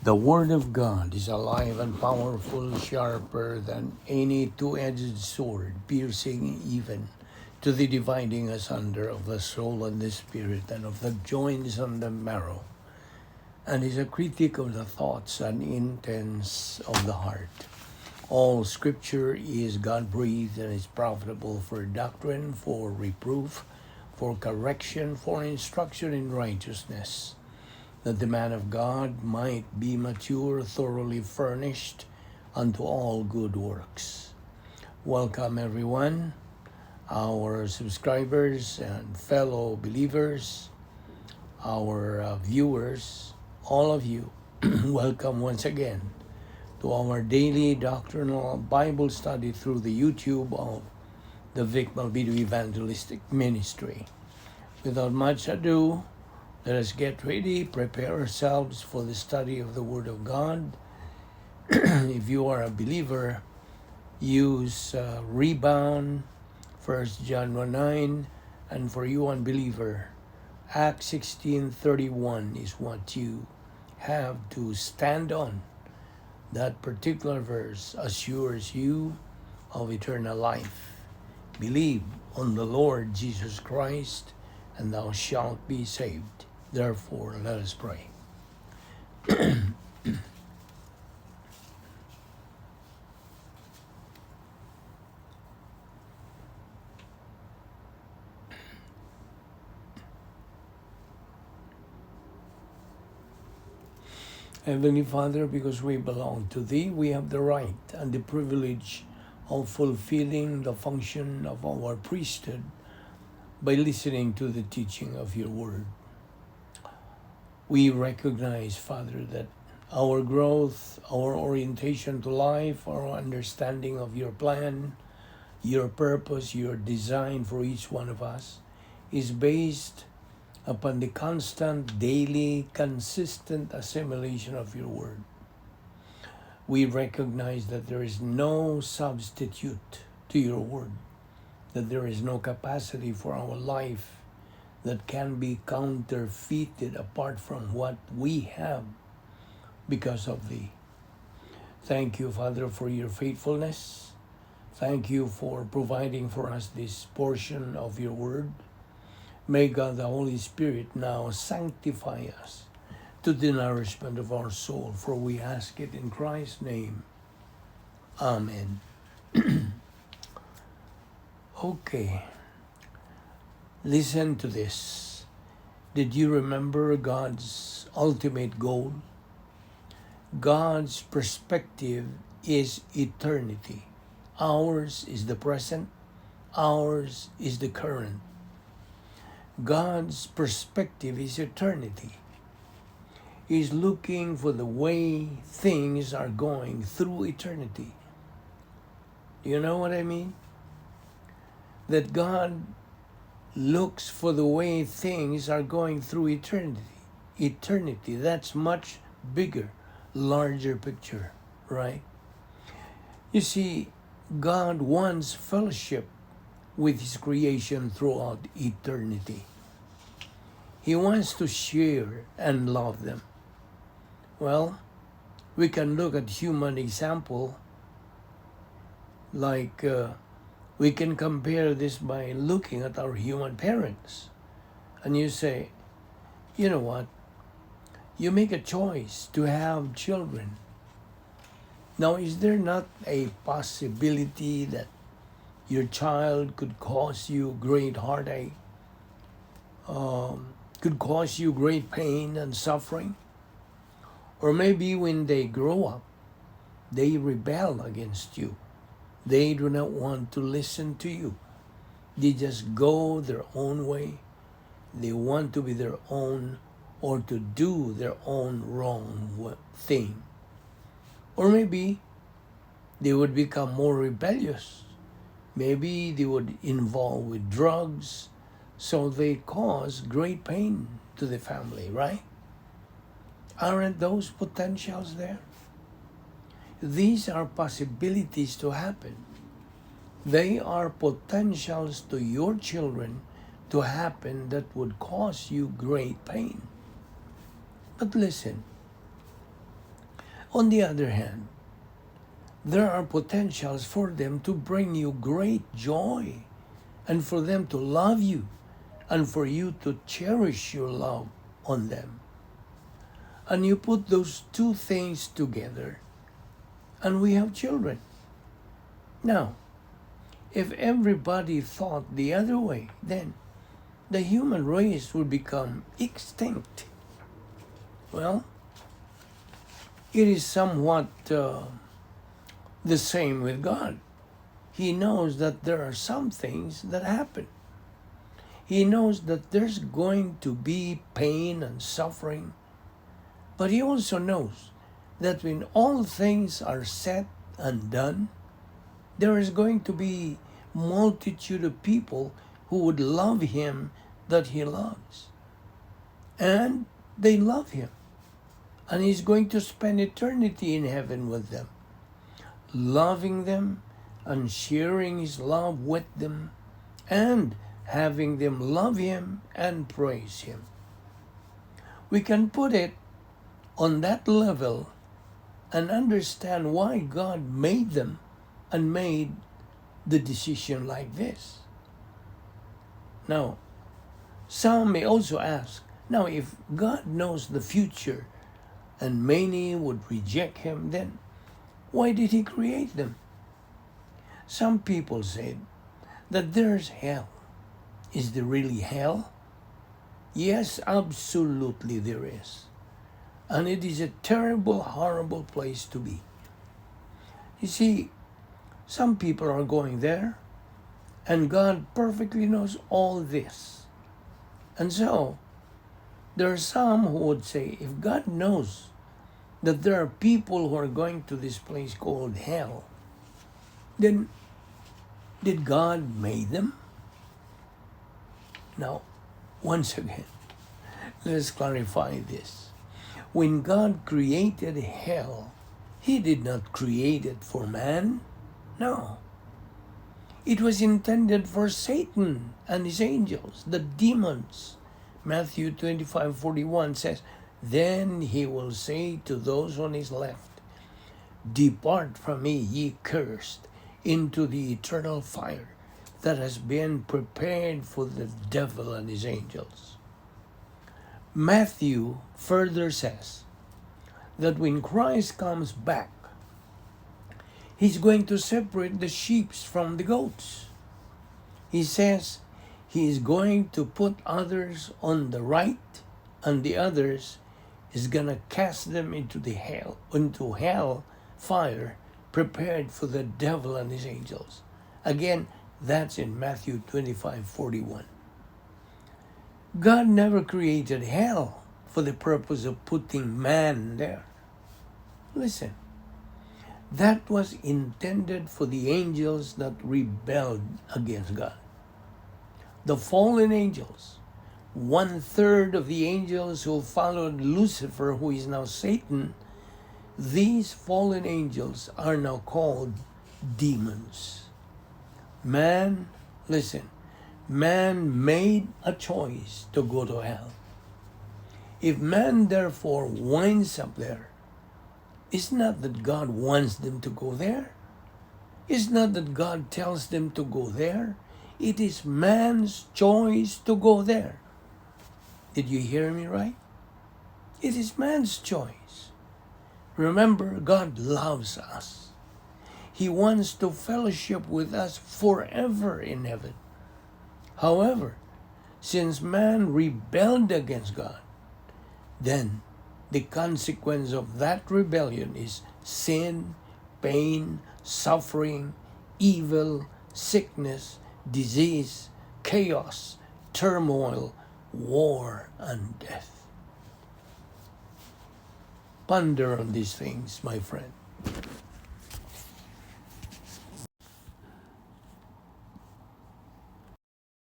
The Word of God is alive and powerful, sharper than any two-edged sword, piercing even to the dividing asunder of the soul and the spirit, and of the joints and the marrow, and is a critic of the thoughts and intents of the heart. All Scripture is God-breathed and is profitable for doctrine, for reproof, for correction, for instruction in righteousness, that the man of God might be mature, thoroughly furnished unto all good works. Welcome, everyone, our subscribers and fellow believers, our viewers, all of you. Welcome once again to our daily doctrinal Bible study through the YouTube of the Balbido Evangelistic Ministry. Without much ado, let us get ready, prepare ourselves for the study of the Word of God. If you are a believer, use Rebound, 1 John 1:9, and for you unbeliever, Acts 16:31 is what you have to stand on. That particular verse assures you of eternal life. Believe on the Lord Jesus Christ, and thou shalt be saved. Therefore, let us pray. Heavenly Father, because we belong to Thee, we have the right and the privilege of fulfilling the function of our priesthood by listening to the teaching of Your Word. We recognize, Father, that our growth, our orientation to life, our understanding of Your plan, Your purpose, Your design for each one of us is based upon the constant, daily, consistent assimilation of Your Word. We recognize that there is no substitute to Your Word, that there is no capacity for our life that can be counterfeited apart from what we have because of Thee. Thank You, Father, for Your faithfulness. Thank You for providing for us this portion of Your Word. May God the Holy Spirit now sanctify us to the nourishment of our soul, for we ask it in Christ's name. Amen. Okay, listen to this. Did you remember God's ultimate goal? God's perspective is eternity. Ours is the present. Ours is the current. God's perspective is eternity. He's looking for the way things are going through eternity. Do you know what I mean? That God looks for the way things are going through eternity. Eternity, that's much bigger, larger picture, right? You see, God wants fellowship with His creation throughout eternity. He wants to share and love them. Well, we can look at human example, like we can compare this by looking at our human parents. And you say, you know what? You make a choice to have children. Now, is there not a possibility that your child could cause you great heartache, could cause you great pain and suffering? Or maybe when they grow up, they rebel against you. They do not want to listen to you. They just go their own way. They want to be their own or to do their own wrong thing. Or maybe they would become more rebellious. Maybe they would involve with drugs, so they cause great pain to the family, right? Aren't those potentials there? These are possibilities to happen. They are potentials to your children to happen that would cause you great pain. But listen, On the other hand, there are potentials for them to bring you great joy and for them to love you and for you to cherish your love on them. And you put those two things together and we have children. Now, if everybody thought the other way, then the human race would become extinct. Well, it is somewhat the same with God. He knows that there are some things that happen. He knows that there's going to be pain and suffering, but He also knows that when all things are said and done, there is going to be multitude of people who would love Him that He loves. And they love Him. And He's going to spend eternity in heaven with them, loving them and sharing His love with them and having them love Him and praise Him. We can put it on that level and understand why God made them and made the decision like this. Now, some may also ask, now if God knows the future and many would reject Him, then why did He create them? Some people said that there's hell. Is there really hell? Yes, absolutely there is. And it is a terrible, horrible place to be. You see, some people are going there, and God perfectly knows all this. And so, there are some who would say, if God knows that there are people who are going to this place called hell, then did God make them? Now, once again, let's clarify this. When God created hell, He did not create it for man. No. It was intended for Satan and his angels, the demons. Matthew 25:41 says, then He will say to those on His left, depart from me, ye cursed, into the eternal fire that has been prepared for the devil and his angels. Matthew further says that when Christ comes back, He's going to separate the sheep from the goats. He says He is going to put others on the right and the others is going to cast them into hell fire prepared for the devil and his angels. Again, that's in Matthew 25:41. God never created hell for the purpose of putting man there. Listen, that was intended for the angels that rebelled against God. The fallen angels, 1/3 of the angels who followed Lucifer, who is now Satan, these fallen angels are now called demons. Man, listen, man made a choice to go to hell. If man therefore winds up there, it's not that God wants them to go there. It's not that God tells them to go there. It is man's choice to go there. Did you hear me right? It is man's choice. Remember, God loves us. He wants to fellowship with us forever in heaven. However, since man rebelled against God, then the consequence of that rebellion is sin, pain, suffering, evil, sickness, disease, chaos, turmoil, war, and death. Ponder on these things, my friend.